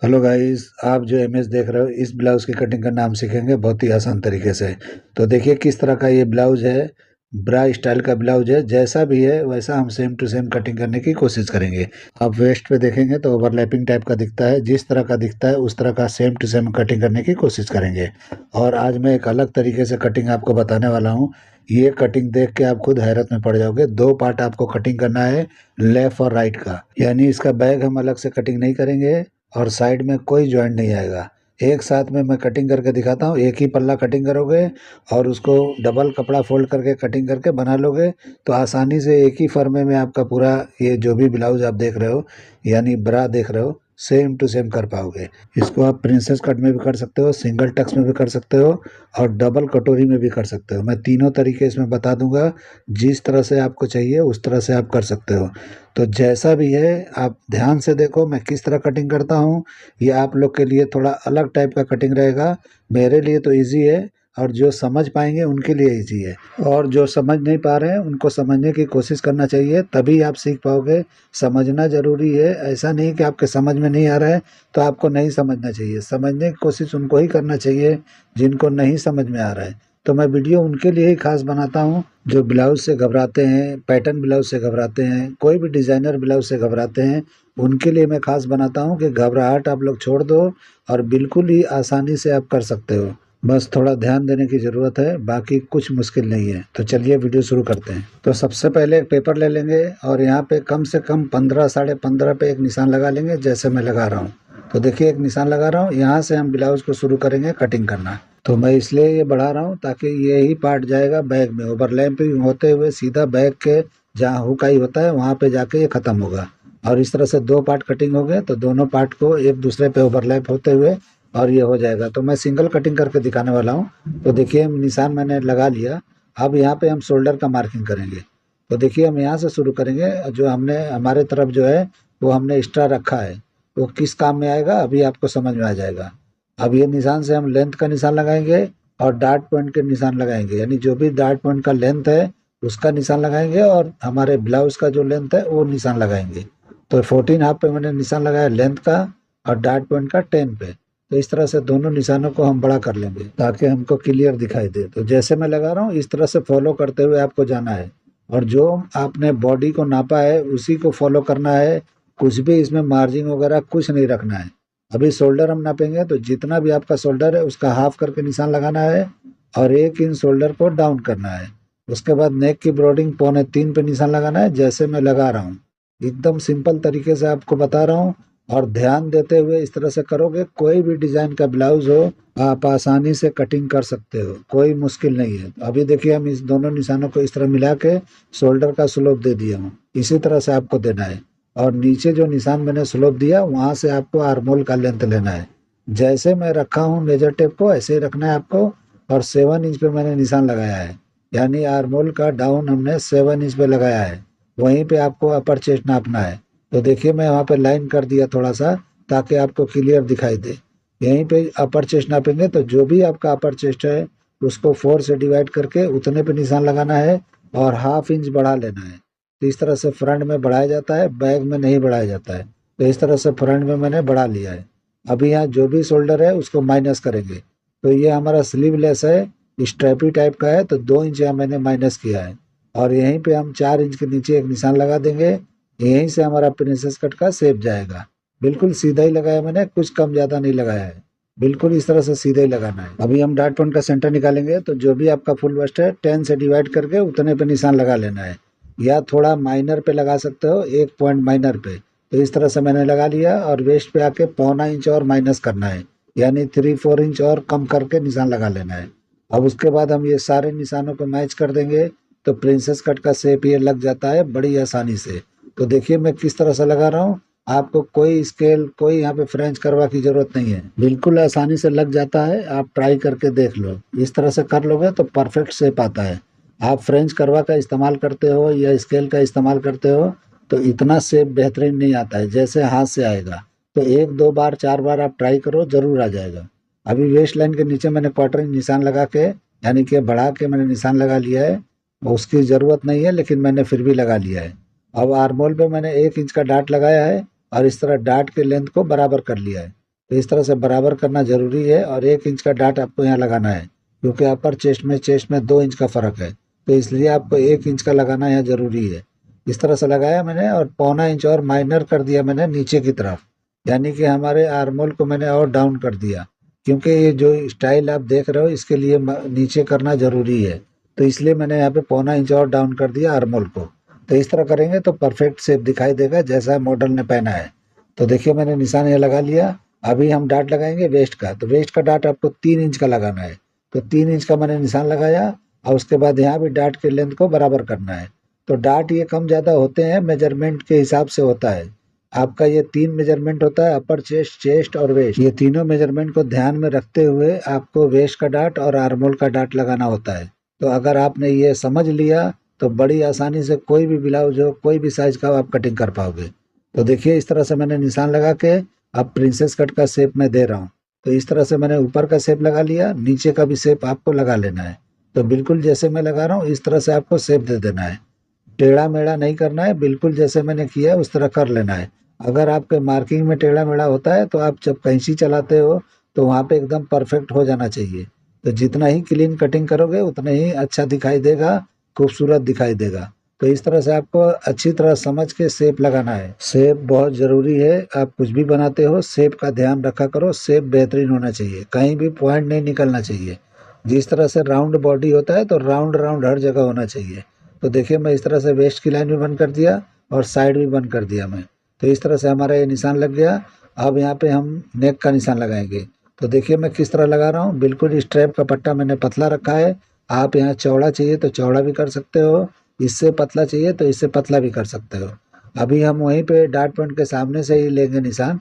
Hello guys, आप जो image देख रहे हो इस ब्लाउज की कटिंग का नाम सीखेंगे बहुत ही आसान तरीके से। तो देखिए किस तरह का ये ब्लाउज है। ब्रा स्टाइल का ब्लाउज है, जैसा भी है वैसा हम सेम टू सेम कटिंग करने की कोशिश करेंगे। आप वेस्ट पे देखेंगे तो ओवरलैपिंग टाइप का दिखता है, जिस तरह का दिखता है उस तरह का सेम टू सेम कटिंग करने की कोशिश करेंगे। और आज मैं एक अलग तरीके से कटिंग आपको बताने वाला हूँ। ये कटिंग देख के आप खुद हैरत में पड़ जाओगे। दो पार्ट आपको कटिंग करना है, लेफ्ट और राइट का। यानी इसका बैग हम अलग से कटिंग नहीं करेंगे और साइड में कोई जॉइंट नहीं आएगा। एक साथ में मैं कटिंग करके दिखाता हूँ। एक ही पल्ला कटिंग करोगे और उसको डबल कपड़ा फोल्ड करके कटिंग करके बना लोगे तो आसानी से एक ही फर्मे में आपका पूरा ये जो भी ब्लाउज आप देख रहे हो यानी ब्रा देख रहे हो सेम टू सेम कर पाओगे। इसको आप प्रिंसेस कट में भी कर सकते हो, सिंगल टक्स में भी कर सकते हो और डबल कटोरी में भी कर सकते हो। मैं तीनों तरीके इसमें बता दूंगा, जिस तरह से आपको चाहिए उस तरह से आप कर सकते हो। तो जैसा भी है आप ध्यान से देखो मैं किस तरह कटिंग करता हूँ। ये आप लोग के लिए थोड़ा अलग टाइप का कटिंग रहेगा। मेरे लिए तो इजी है और जो समझ पाएंगे उनके लिए इजी है, और जो समझ नहीं पा रहे हैं उनको समझने की कोशिश करना चाहिए, तभी आप सीख पाओगे। समझना ज़रूरी है, ऐसा नहीं कि आपके समझ में नहीं आ रहा है तो आपको नहीं समझना चाहिए। समझने की कोशिश उनको ही करना चाहिए जिनको नहीं समझ में आ रहा है। तो मैं वीडियो उनके लिए ही खास बनाता हूँ जो ब्लाउज से घबराते हैं, पैटर्न ब्लाउज से घबराते हैं, कोई भी डिज़ाइनर ब्लाउज से घबराते हैं। उनके लिए मैं खास बनाता हूँ कि घबराहट आप लोग छोड़ दो और बिल्कुल ही आसानी से आप कर सकते हो। बस थोड़ा ध्यान देने की ज़रूरत है, बाकी कुछ मुश्किल नहीं है। तो चलिए वीडियो शुरू करते हैं। तो सबसे पहले एक पेपर ले लेंगे और यहाँ पे कम से कम 15 साढ़े 15 पे एक निशान लगा लेंगे, जैसे मैं लगा रहा हूँ। तो देखिए एक निशान लगा रहा हूँ, यहाँ से हम ब्लाउज को शुरू करेंगे कटिंग करना। तो मैं इसलिए ये बढ़ा रहा हूँ ताकि ये ही पार्ट जाएगा बैग में, ओवरलैपिंग होते हुए सीधा बैग के जहाँ हुकाई होता है वहाँ पे जाके ये ख़त्म होगा। और इस तरह से दो पार्ट कटिंग हो गए तो दोनों पार्ट को एक दूसरे पे ओवरलैप होते हुए और ये हो जाएगा। तो मैं सिंगल कटिंग करके दिखाने वाला हूँ। तो देखिए निशान मैंने लगा लिया। अब यहाँ पे हम शोल्डर का मार्किंग करेंगे। तो देखिए हम यहाँ से शुरू करेंगे। जो हमने हमारे तरफ जो है वो हमने एक्स्ट्रा रखा है, वो किस काम में आएगा अभी आपको समझ में आ जाएगा। अब ये निशान से हम लेंथ का निशान लगाएंगे और डार्ट पॉइंट के निशान लगाएंगे, यानी जो भी डार्ट पॉइंट का लेंथ है उसका निशान लगाएंगे और हमारे ब्लाउज का जो लेंथ है वो निशान लगाएंगे। तो 14 हाफ पे मैंने निशान लगाया लेंथ का और डार्ट पॉइंट का 10 पे। तो इस तरह से दोनों निशानों को हम बड़ा कर लेंगे ताकि हमको क्लियर दिखाई दे। तो जैसे मैं लगा रहा हूँ इस तरह से फॉलो करते हुए आपको जाना है और जो आपने बॉडी को नापा है उसी को फॉलो करना है। कुछ भी इसमें मार्जिन वगैरह कुछ नहीं रखना है। अभी शोल्डर हम नापेंगे तो जितना भी आपका शोल्डर है उसका हाफ करके निशान लगाना है और 1 इंच शोल्डर को डाउन करना है। उसके बाद नेक की ब्रॉडिंग 2.25 पे निशान लगाना है, जैसे मैं लगा रहा हूँ। एकदम सिंपल तरीके से आपको बता रहा हूँ और ध्यान देते हुए इस तरह से करोगे कोई भी डिजाइन का ब्लाउज हो आप आसानी से कटिंग कर सकते हो, कोई मुश्किल नहीं है। अभी देखिए हम इस दोनों निशानों को इस तरह मिला के शोल्डर का स्लोप दे दिया हूँ, इसी तरह से आपको देना है। और नीचे जो निशान मैंने स्लोप दिया वहां से आपको आर्मोल का लेंथ लेना है। जैसे मैं रखा हूँ मेजर टेप को ऐसे ही रखना है आपको। और 7 इंच पे मैंने निशान लगाया है, यानी आर्मोल का डाउन हमने 7 इंच पे लगाया है। वहीं पे आपको अपर चेस्ट नापना है। तो देखिए मैं वहाँ पे लाइन कर दिया थोड़ा सा ताकि आपको क्लियर दिखाई दे। यहीं पे अपर चेस्ट नापेंगे तो जो भी आपका अपर चेस्ट है उसको 4 से डिवाइड करके उतने पे निशान लगाना है और ½ इंच बढ़ा लेना है। तो इस तरह से फ्रंट में बढ़ाया जाता है, बैक में नहीं बढ़ाया जाता है। तो इस तरह से फ्रंट में मैंने बढ़ा लिया है। अभी यहाँ जो भी शोल्डर है उसको माइनस करेंगे। तो ये हमारा स्लीवलेस है, स्ट्रैपी टाइप का है, तो 2 इंच यहाँ मैंने माइनस किया है। और यहीं पे हम 4 इंच के नीचे एक निशान लगा देंगे। यहीं से हमारा प्रिंसेस कट का शेप जाएगा। बिल्कुल सीधा ही लगाया मैंने, कुछ कम ज्यादा नहीं लगाया है। बिल्कुल इस तरह से सीधा ही लगाना है। अभी हम डार्ट पॉइंट का सेंटर निकालेंगे तो जो भी आपका फुल बस्ट है 10 से डिवाइड करके उतने पे निशान लगा लेना है, या थोड़ा माइनर पे लगा सकते हो, 1 पॉइंट माइनर पे। तो इस तरह से मैंने लगा लिया और वेस्ट पे आके 0.25 इंच और माइनस करना है, यानी 3-4 इंच और कम करके निशान लगा लेना है। अब उसके बाद हम ये सारे निशानों को मैच कर देंगे तो प्रिंसेस कट का शेप ये लग जाता है बड़ी आसानी से। तो देखिए मैं किस तरह से लगा रहा हूँ। आपको कोई स्केल कोई यहाँ पे फ्रेंच करवा की जरूरत नहीं है, बिल्कुल आसानी से लग जाता है। आप ट्राई करके देख लो, इस तरह से कर लोगे तो परफेक्ट शेप आता है। आप फ्रेंच करवा का इस्तेमाल करते हो या स्केल का इस्तेमाल करते हो तो इतना शेप बेहतरीन नहीं आता है जैसे हाथ से आएगा। तो 1-2 बार 4 बार आप ट्राई करो, जरूर आ जाएगा। अभी वेस्ट लाइन के नीचे मैंने क्वार्टर इंच निशान लगा के, यानी कि बढ़ा के मैंने निशान लगा लिया है। उसकी ज़रूरत नहीं है लेकिन मैंने फिर भी लगा लिया है। अब आर्मोल पे मैंने 1 इंच का डार्ट लगाया है और इस तरह डार्ट के लेंथ को बराबर कर लिया है। तो इस तरह से बराबर करना ज़रूरी है और 1 इंच का डाट आपको यहाँ लगाना है, क्योंकि अपर चेस्ट में 2 इंच का फ़र्क है, तो इसलिए आपको 1 इंच का लगाना यहाँ ज़रूरी है। इस तरह से लगाया मैंने और पौना इंच और माइनर कर दिया मैंने नीचे की तरफ, यानी कि हमारे आर्मोल को मैंने और डाउन कर दिया, क्योंकि ये जो स्टाइल आप देख रहे हो इसके लिए नीचे करना ज़रूरी है, तो इसलिए मैंने यहाँ पे पौना इंच और डाउन कर दिया आर्मोल को। तो इस तरह करेंगे तो परफेक्ट शेप दिखाई देगा जैसा मॉडल ने पहना है। तो देखिए मैंने निशान ये लगा लिया। अभी हम डाट लगाएंगे वेस्ट का, तो वेस्ट का डाट आपको 3 इंच का लगाना है, तो 3 इंच का मैंने निशान लगाया और उसके बाद यहाँ भी डाट के लेंथ को बराबर करना है। तो डाट ये कम ज़्यादा होते हैं, मेजरमेंट के हिसाब से होता है। आपका ये 3 मेजरमेंट होता है, अपर चेस्ट, चेस्ट और वेस्ट। ये तीनों मेजरमेंट को ध्यान में रखते हुए आपको वेस्ट का डाट और आर्मोल का डाट लगाना होता है। तो अगर आपने ये समझ लिया तो बड़ी आसानी से कोई भी ब्लाउज हो, कोई भी साइज का आप कटिंग कर पाओगे। तो देखिए इस तरह से मैंने निशान लगा के अब प्रिंसेस कट का शेप मैं दे रहा हूँ। तो इस तरह से मैंने ऊपर का शेप लगा लिया, नीचे का भी शेप आपको लगा लेना है। तो बिल्कुल जैसे मैं लगा रहा हूँ इस तरह से आपको शेप दे देना है, टेढ़ा मेढ़ा नहीं करना है, बिल्कुल जैसे मैंने किया उस तरह कर लेना है। अगर आपके मार्किंग में टेढ़ा मेढ़ा होता है तो आप जब कैंची चलाते हो तो वहाँ पे एकदम परफेक्ट हो जाना चाहिए। तो जितना ही क्लीन कटिंग करोगे उतना ही अच्छा दिखाई देगा, खूबसूरत दिखाई देगा। तो इस तरह से आपको अच्छी तरह समझ के शेप लगाना है। शेप बहुत ज़रूरी है, आप कुछ भी बनाते हो शेप का ध्यान रखा करो, शेप बेहतरीन होना चाहिए, कहीं भी पॉइंट नहीं निकलना चाहिए। जिस तरह से राउंड बॉडी होता है तो राउंड राउंड हर जगह होना चाहिए। तो देखिए मैं इस तरह से वेस्ट की लाइन भी बंद कर दिया और साइड भी बंद कर दिया मैं। तो इस तरह से हमारा ये निशान लग गया। अब यहाँ पे हम नेक का निशान लगाएंगे। तो देखिए मैं किस तरह लगा रहा हूँ, बिल्कुल स्ट्रैप का पट्टा मैंने पतला रखा है। आप यहाँ चौड़ा चाहिए तो चौड़ा भी कर सकते हो, इससे पतला चाहिए तो इससे पतला भी कर सकते हो। अभी हम वहीं पे डार्ट पॉइंट के सामने से ही लेंगे निशान,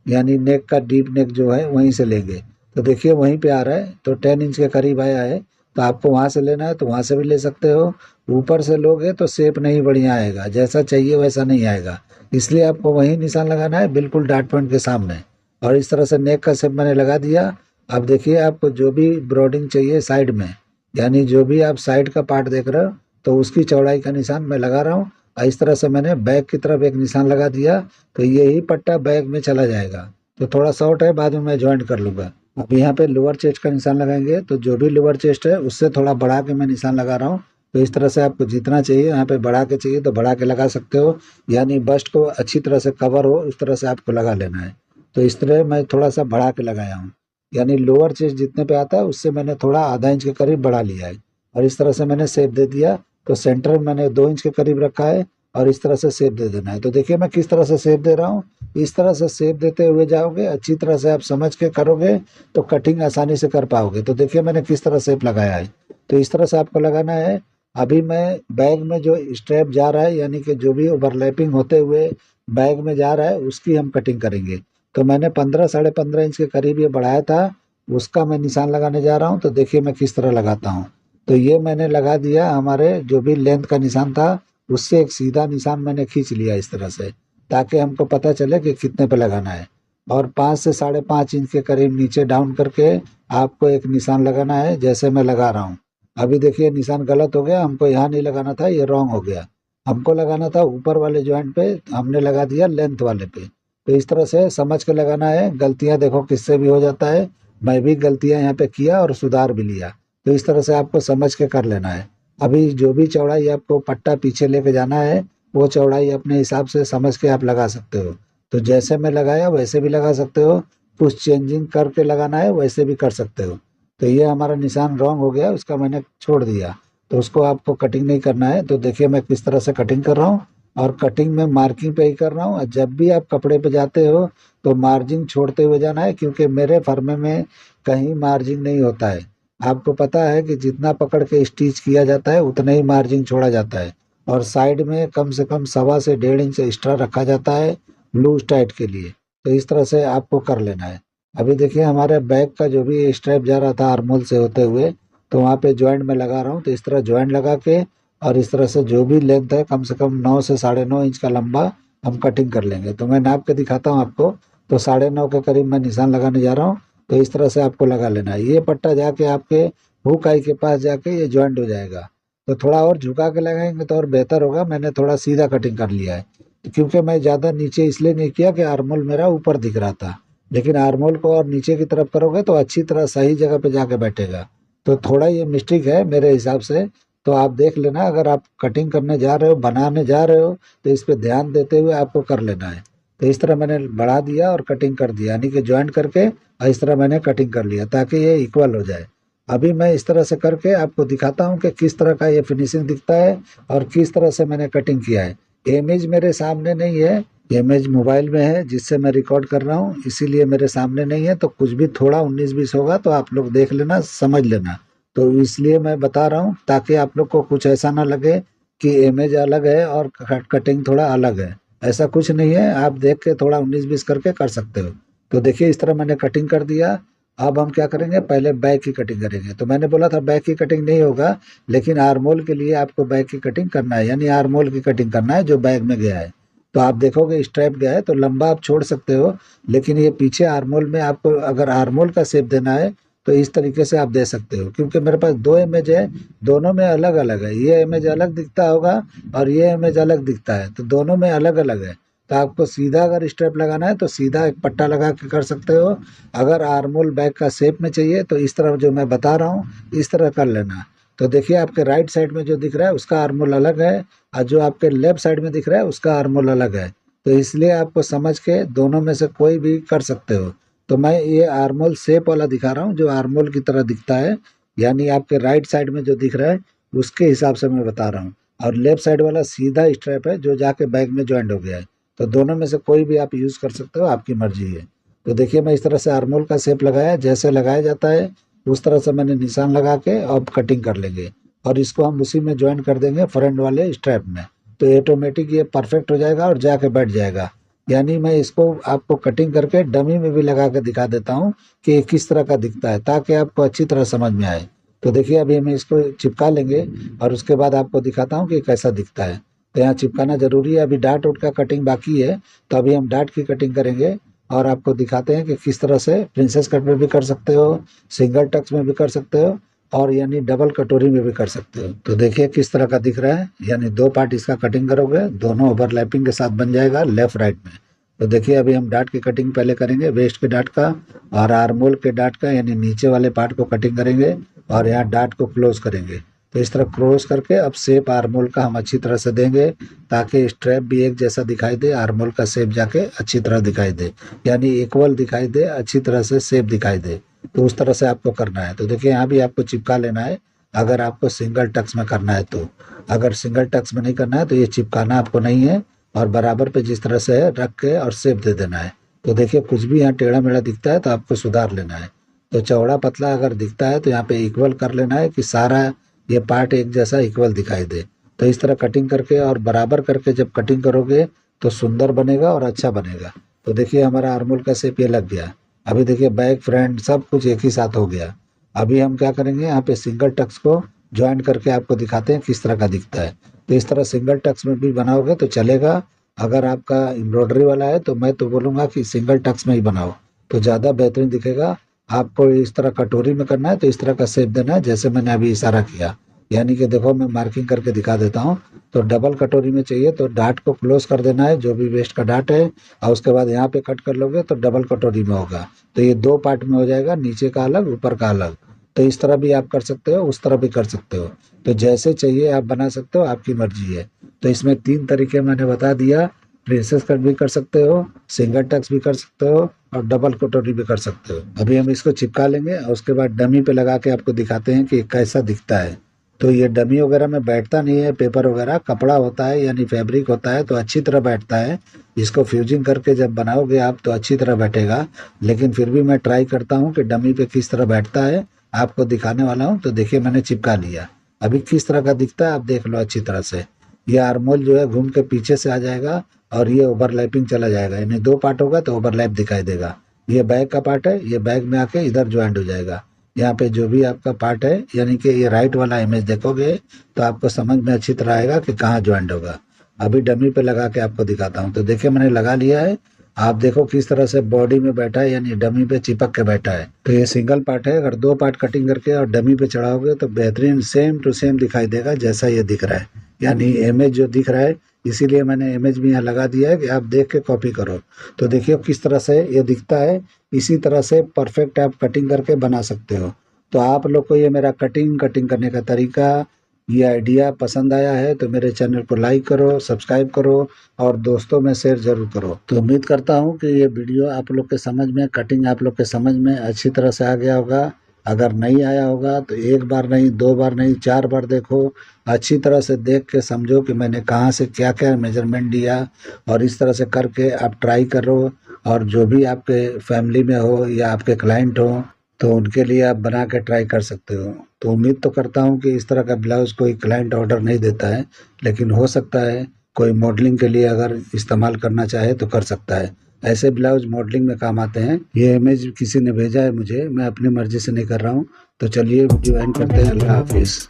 यानी नेक का डीप नेक जो है वहीं से लेंगे। तो देखिए वहीं पे आ रहा है, तो 10 इंच के करीब आया है। तो आपको वहाँ से लेना है तो वहाँ से भी ले सकते हो। ऊपर से लोगे तो शेप नहीं बढ़िया आएगा, जैसा चाहिए वैसा नहीं आएगा, इसलिए आपको वहीं निशान लगाना है बिल्कुल डार्ट पॉइंट के सामने। और इस तरह से नेक का शेप मैंने लगा दिया। अब देखिए आपको जो भी ब्रॉडिंग चाहिए साइड में, यानी जो भी आप साइड का पार्ट देख रहे हो तो उसकी चौड़ाई का निशान मैं लगा रहा हूँ। और इस तरह से मैंने बैक की तरफ एक निशान लगा दिया, तो यही पट्टा बैक में चला जाएगा। तो थोड़ा शॉर्ट है, बाद में मैं ज्वाइंट कर लूँगा। अब यहाँ पे लोअर चेस्ट का निशान लगाएंगे, तो जो भी लोअर चेस्ट है उससे थोड़ा बढ़ा के मैं निशान लगा रहा हूँ। तो इस तरह से आपको जितना चाहिए यहाँ पे बढ़ा के चाहिए तो बढ़ा के लगा सकते हो, यानी बस्ट को अच्छी तरह से कवर हो उस तरह से आपको लगा लेना है। तो इस तरह मैं थोड़ा सा बढ़ा के लगाया हूँ, यानी लोअर चेस्ट जितने पे आता है उससे मैंने थोड़ा आधा इंच के करीब बढ़ा लिया है। और इस तरह से मैंने शेप दे दिया। तो सेंटर में मैंने 2 इंच के करीब रखा है और इस तरह से शेप दे देना है। तो देखिए मैं किस तरह से शेप दे रहा हूँ, इस तरह से शेप देते हुए जाओगे, अच्छी तरह से आप समझ के करोगे तो कटिंग आसानी से कर पाओगे। तो देखिए मैंने किस तरह शेप लगाया है, तो इस तरह से आपको लगाना है। अभी मैं बैग में जो स्ट्रैप जा रहा है, यानी कि जो भी ओवरलैपिंग होते हुए बैग में जा रहा है उसकी हम कटिंग करेंगे। तो मैंने 15 साढ़े 15 इंच के करीब ये बढ़ाया था, उसका मैं निशान लगाने जा रहा हूँ। तो देखिए मैं किस तरह लगाता हूँ। तो ये मैंने लगा दिया, हमारे जो भी लेंथ का निशान था उससे एक सीधा निशान मैंने खींच लिया इस तरह से, ताकि हमको पता चले कि कितने पे लगाना है। और 5 से साढ़े 5 इंच के करीब नीचे डाउन करके आपको एक निशान लगाना है, जैसे मैं लगा रहा हूँ। अभी देखिए निशान गलत हो गया, हमको यहाँ नहीं लगाना था, ये रॉन्ग हो गया। हमको लगाना था ऊपर वाले जॉइंट पे, हमने लगा दिया लेंथ वाले पे। तो इस तरह से समझ के लगाना है। गलतियाँ देखो किससे भी हो जाता है, मैं भी गलतियाँ यहाँ पे किया और सुधार भी लिया। तो इस तरह से आपको समझ के कर लेना है। अभी जो भी चौड़ाई आपको पट्टा पीछे लेके जाना है वो चौड़ाई अपने हिसाब से समझ के आप लगा सकते हो। तो जैसे मैं लगाया वैसे भी लगा सकते हो, कुछ चेंजिंग करके लगाना है वैसे भी कर सकते हो। तो ये हमारा निशान रॉन्ग हो गया, उसका मैंने छोड़ दिया, तो उसको आपको कटिंग नहीं करना है। तो देखिए मैं किस तरह से कटिंग कर रहा हूँ, और कटिंग में मार्किंग पे ही कर रहा हूँ। और जब भी आप कपड़े पे जाते हो तो मार्जिन छोड़ते हुए जाना है, क्योंकि मेरे फर्मे में कहीं मार्जिन नहीं होता है। आपको पता है कि जितना पकड़ के स्टिच किया जाता है उतना ही मार्जिन छोड़ा जाता है, और साइड में कम से कम 1.25 से 1.5 इंच एक्स्ट्रा रखा जाता है लूज टाइट के लिए। तो इस तरह से आपको कर लेना है। अभी देखिए हमारे बैक का जो भी स्ट्रैप जा रहा था आर्मोल से होते हुए, तो वहाँ पे जॉइंट में लगा रहा हूँ। तो इस तरह जॉइंट लगा के और इस तरह से जो भी लेंथ है कम से कम 9 से 9.5 इंच का लंबा हम कटिंग कर लेंगे। तो मैं नाप के दिखाता हूँ आपको। तो 9.5 के करीब मैं निशान लगाने जा रहा हूँ। तो इस तरह से आपको लगा लेना है। ये पट्टा जाके आपके हुक आई के पास जाके ये जॉइंट हो जाएगा। तो थोड़ा और झुका के लगाएंगे तो और बेहतर होगा। मैंने थोड़ा सीधा कटिंग कर लिया है, क्योंकि मैं ज़्यादा नीचे इसलिए नहीं किया कि आर्मोल मेरा ऊपर दिख रहा था। लेकिन आर्मोल को और नीचे की तरफ करोगे तो अच्छी तरह सही जगह पे जाके बैठेगा। तो थोड़ा ये मिस्टेक है मेरे हिसाब से। तो आप देख लेना, अगर आप कटिंग करने जा रहे हो, बनाने जा रहे हो, तो इस पे ध्यान देते हुए आपको कर लेना है। तो इस तरह मैंने बढ़ा दिया और कटिंग कर दिया, यानी कि ज्वाइंट करके और इस तरह मैंने कटिंग कर लिया ताकि ये इक्वल हो जाए। अभी मैं इस तरह से करके आपको दिखाता हूँ कि किस तरह का ये फिनिशिंग दिखता है और किस तरह से मैंने कटिंग किया है। इमेज मेरे सामने नहीं है, इमेज मोबाइल में है जिससे मैं रिकॉर्ड कर रहा हूँ, इसीलिए मेरे सामने नहीं है। तो कुछ भी थोड़ा 19-20 होगा तो आप लोग देख लेना, समझ लेना। तो इसलिए मैं बता रहा हूँ ताकि आप लोग को कुछ ऐसा ना लगे कि इमेज अलग है और कटिंग थोड़ा अलग है। ऐसा कुछ नहीं है, आप देख के थोड़ा 19-20 करके कर सकते हो। तो देखिए इस तरह मैंने कटिंग कर दिया। अब हम क्या करेंगे, पहले बैक की कटिंग करेंगे। तो मैंने बोला था बैक की कटिंग नहीं होगा, लेकिन आर्मोल के लिए आपको बैक की कटिंग करना है, यानी आर्मोल की कटिंग करना है जो बैक में गया है। तो आप देखोगे स्ट्रैप गया है तो लंबा आप छोड़ सकते हो, लेकिन ये पीछे आर्मोल में आपको अगर आर्मोल का शेप देना है तो इस तरीके से आप दे सकते हो। क्योंकि मेरे पास दो इमेज है, दोनों में अलग अलग है, ये इमेज अलग दिखता होगा और ये इमेज अलग दिखता है, तो दोनों में अलग अलग है। तो आपको सीधा अगर स्ट्रैप लगाना है तो सीधा एक पट्टा लगा के कर सकते हो। अगर आर्मोल बैक का शेप में चाहिए तो इस तरह जो मैं बता रहा हूँ इस तरह कर लेना। तो देखिए आपके राइट साइड में जो दिख रहा है उसका आर्मोल अलग है और जो आपके लेफ्ट साइड में दिख रहा है उसका आर्मोल अलग है। तो इसलिए आपको समझ के दोनों में से कोई भी कर सकते हो। तो मैं ये आर्मोल शेप वाला दिखा रहा हूँ जो आर्मोल की तरह दिखता है, यानी आपके राइट साइड में जो दिख रहा है उसके हिसाब से मैं बता रहा हूँ। और लेफ्ट साइड वाला सीधा स्ट्रैप है जो जाके बैक में ज्वाइंट हो गया है। तो दोनों में से कोई भी आप यूज़ कर सकते हो, आपकी मर्जी है। तो देखिए मैं इस तरह से आर्मोल का शेप लगाया, जैसे लगाया जाता है उस तरह से मैंने निशान लगा के अब कटिंग कर लेंगे और इसको हम उसी में ज्वाइन कर देंगे फ्रंट वाले स्ट्रैप में। तो ऑटोमेटिक ये परफेक्ट हो जाएगा और जाके बैठ जाएगा। यानी मैं इसको आपको कटिंग करके डमी में भी लगा के दिखा देता हूँ कि ये किस तरह का दिखता है ताकि आपको अच्छी तरह समझ में आए। तो देखिए अभी हम इसको चिपका लेंगे और उसके बाद आपको दिखाता हूँ कि कैसा दिखता है। तो यहाँ चिपकाना जरूरी है, अभी डाट उट का कटिंग बाकी है। तो अभी हम डाट की कटिंग करेंगे और आपको दिखाते हैं कि किस तरह से प्रिंसेस कट में भी कर सकते हो, सिंगल टक्स में भी कर सकते हो और यानी डबल कटोरी में भी कर सकते हो। तो देखिए किस तरह का दिख रहा है, यानी दो पार्ट इसका कटिंग करोगे दोनों ओवरलैपिंग के साथ बन जाएगा लेफ्ट राइट में। तो देखिए अभी हम डाट की कटिंग पहले करेंगे, वेस्ट के डाट का और आर्मोल के डाट का, यानी नीचे वाले पार्ट को कटिंग करेंगे और यहाँ डाट को क्लोज करेंगे। तो इस तरह क्लोज करके अब शेप आर्मोल का हम अच्छी तरह से देंगे ताकि स्ट्रैप भी एक जैसा दिखाई दे, आर्मोल का शेप जाके अच्छी तरह दिखाई दे, यानी इक्वल दिखाई दे, अच्छी तरह से शेप दिखाई दे। तो उस तरह से आपको करना है। तो देखिए यहाँ भी आपको चिपका लेना है अगर आपको सिंगल टक्स में करना है तो। अगर सिंगल टक्स में नहीं करना है तो ये चिपकाना आपको नहीं है और बराबर पे जिस तरह से है रख के और शेप दे देना है। तो देखिए कुछ भी यहाँ टेढ़ा मेढ़ा दिखता है तो आपको सुधार लेना है। तो चौड़ा पतला अगर दिखता है तो यहाँ पे इक्वल कर लेना है कि सारा ये पार्ट एक जैसा इक्वल दिखाई दे। तो इस तरह कटिंग करके और बराबर करके जब कटिंग करोगे तो सुंदर बनेगा और अच्छा बनेगा। तो देखिए हमारा आर्मोल का शेप ये लग गया। अभी देखिए बैक फ्रंट सब कुछ एक ही साथ हो गया। अभी हम क्या करेंगे, यहाँ पे सिंगल टक्स को ज्वाइन करके आपको दिखाते हैं किस तरह का दिखता है। तो इस तरह सिंगल टक्स में भी बनाओगे तो चलेगा। अगर आपका एम्ब्रॉयडरी वाला है तो मैं तो बोलूँगा कि सिंगल टक्स में ही बनाओ तो ज़्यादा बेहतरीन दिखेगा। आपको इस तरह कटोरी में करना है तो इस तरह का शेप देना है जैसे मैंने अभी इशारा किया, यानी कि देखो मैं मार्किंग करके दिखा देता हूँ। तो डबल कटोरी में चाहिए तो डाट को क्लोज कर देना है जो भी वेस्ट का डाट है और उसके बाद यहाँ पे कट कर लोगे तो डबल कटोरी में होगा। तो ये दो पार्ट में हो जाएगा, नीचे का अलग ऊपर का अलग। तो इस तरह भी आप कर सकते हो, उस तरह भी कर सकते हो। तो जैसे चाहिए आप बना सकते हो, आपकी मर्जी है। तो इसमें 3 तरीके मैंने बता दिया, प्रिंसेस कट भी कर सकते हो, सिंगल टक्स भी कर सकते हो और डबल कटोरी भी कर सकते हो। अभी हम इसको चिपका लेंगे और उसके बाद डमी पे लगा के आपको दिखाते हैं कि कैसा दिखता है। तो ये डमी वगैरह में बैठता नहीं है, पेपर वगैरह कपड़ा होता है यानी फैब्रिक होता है तो अच्छी तरह बैठता है। इसको फ्यूजिंग करके जब बनाओगे आप तो अच्छी तरह बैठेगा, लेकिन फिर भी मैं ट्राई करता हूँ कि डमी पे किस तरह बैठता है आपको दिखाने वाला हूँ। तो देखिए मैंने चिपका लिया, अभी किस तरह का दिखता है आप देख लो अच्छी तरह से। ये आर्मोल जो है घूम के पीछे से आ जाएगा और ये ओवरलैपिंग चला जाएगा, यानी दो पार्ट होगा तो ओवरलैप दिखाई देगा। ये बैक का पार्ट है, ये बैक में आके इधर ज्वाइंट हो जाएगा। यहाँ पे जो भी आपका पार्ट है, यानी कि ये राइट वाला इमेज देखोगे तो आपको समझ में अच्छी तरह आएगा कि कहाँ ज्वाइंट होगा। अभी डमी पे लगा के आपको दिखाता हूँ। तो देखिए मैंने लगा लिया है, आप देखो किस तरह से बॉडी में बैठा है, यानी डमी पे चिपक के बैठा है। तो ये सिंगल पार्ट है, अगर दो पार्ट कटिंग करके और डमी पे चढ़ाओगे तो बेहतरीन सेम टू सेम दिखाई देगा जैसा ये दिख रहा है, यानी इमेज जो दिख रहा है। इसीलिए मैंने इमेज भी यहाँ लगा दिया है कि आप देख के कॉपी करो। तो देखिए किस तरह से ये दिखता है, इसी तरह से परफेक्ट आप कटिंग करके बना सकते हो। तो आप लोग को ये मेरा कटिंग करने का तरीका, ये आइडिया पसंद आया है तो मेरे चैनल को लाइक करो, सब्सक्राइब करो और दोस्तों में शेयर ज़रूर करो। तो उम्मीद करता हूँ कि ये वीडियो आप लोग के समझ में, कटिंग आप लोग के समझ में अच्छी तरह से आ गया होगा। अगर नहीं आया होगा तो एक बार नहीं, दो बार नहीं, 4 बार देखो। अच्छी तरह से देख के समझो कि मैंने कहाँ से क्या-क्या मेजरमेंट दिया, और इस तरह से करके आप ट्राई करो। और जो भी आपके फैमिली में हो या आपके क्लाइंट हो, तो उनके लिए आप बना के ट्राई कर सकते हो। तो उम्मीद तो करता हूँ कि इस तरह का ब्लाउज़ कोई क्लाइंट ऑर्डर नहीं देता है, लेकिन हो सकता है कोई मॉडलिंग के लिए अगर इस्तेमाल करना चाहे तो कर सकता है। ऐसे ब्लाउज़ मॉडलिंग में काम आते हैं। ये इमेज किसी ने भेजा है मुझे, मैं अपनी मर्ज़ी से नहीं कर रहा हूँ। तो चलिए वीडियो एंड करते हैं। अल्लाह हाफ़िज़।